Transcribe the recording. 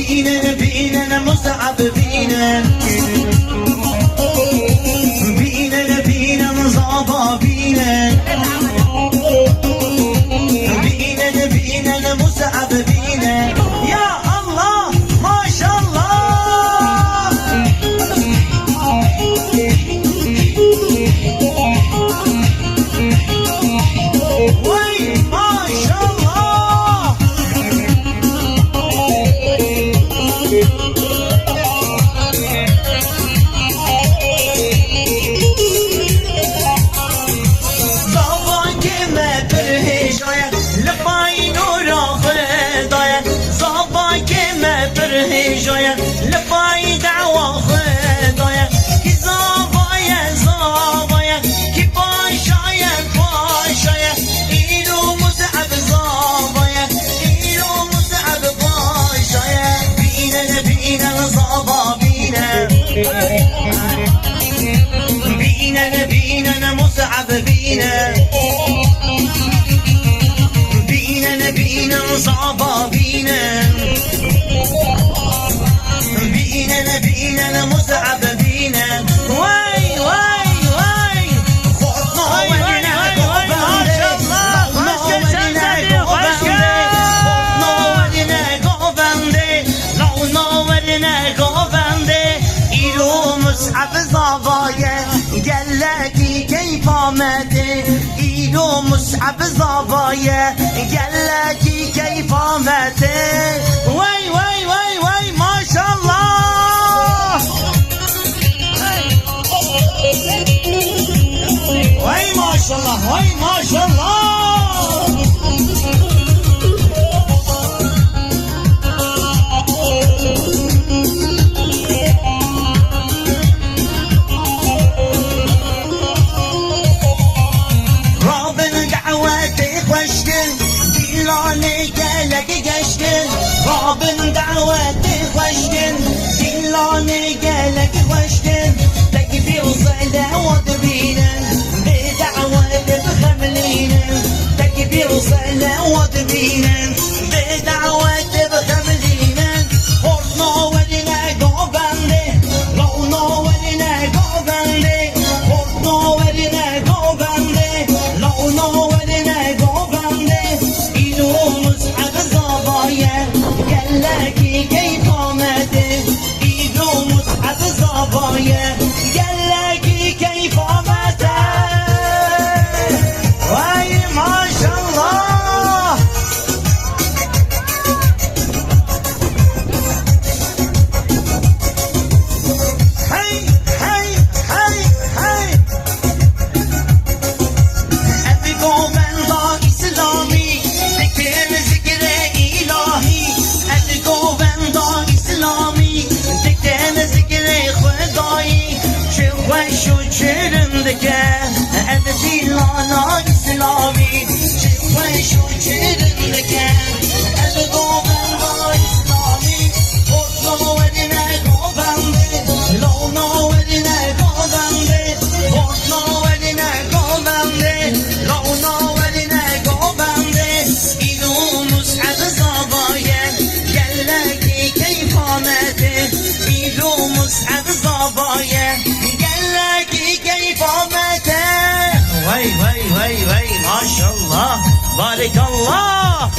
بینن بینن مصعب بینن بینن بینن زابا بینن بینن بینن مصعب بینن یا الله ماشاءالله وای ماشاءالله زابا که مپرهشاید لپای نورا خداید زابا که مپرهشاید لپای دعوا خداید کی زاباید زاباید کی پاشاید پاشاید اینو مصعب زاباید اینو مصعب پاشاید بینن بینن زابا بینن بینن بینن مصعب بینن بینن بینن زابا بینن بینن بینن مصعب بینن وای وای وای خودنا ولنا گوبنده لونا ولنا گوبنده ایرو مصعب زابایه گلکی کیف آمده ایرو مصعب زابایه گلکی کیف آمده وای وای وای وای ماشاءالله وای ماشاءالله وای ماشاءالله دیلانه گلک گشتن رابن دعوت خوشتن دیلانه گلک خوشتن تکبیر صلوات بینن به دعوت بخملینن تکبیر صلوات بینن به دعوت بخملینن خورنا ولنا گوبنده لونا ولنا گوبنده خورنا ولنا گوبنده لونا ولنا گوبنده مصعب زابایه گلکی کیف آمده ایدو مصعب زابایه گلکی کیف آمده وای ماشاءالله هی هی هی هی ابی گوبندا اسلامی دیلانا اسلامی چه شو چرنده کن از گوبندا اسلامی خودنا ولنا گوبنده لونا ولنا گوبنده خودنا ولنا گوبنده لونا ولنا گوبنده اینو مصعب زابایه گلکی کیف آمده اینو مصعب زابایه گلکی کیف آمده وای وای وای وای ماشاءالله بارک الله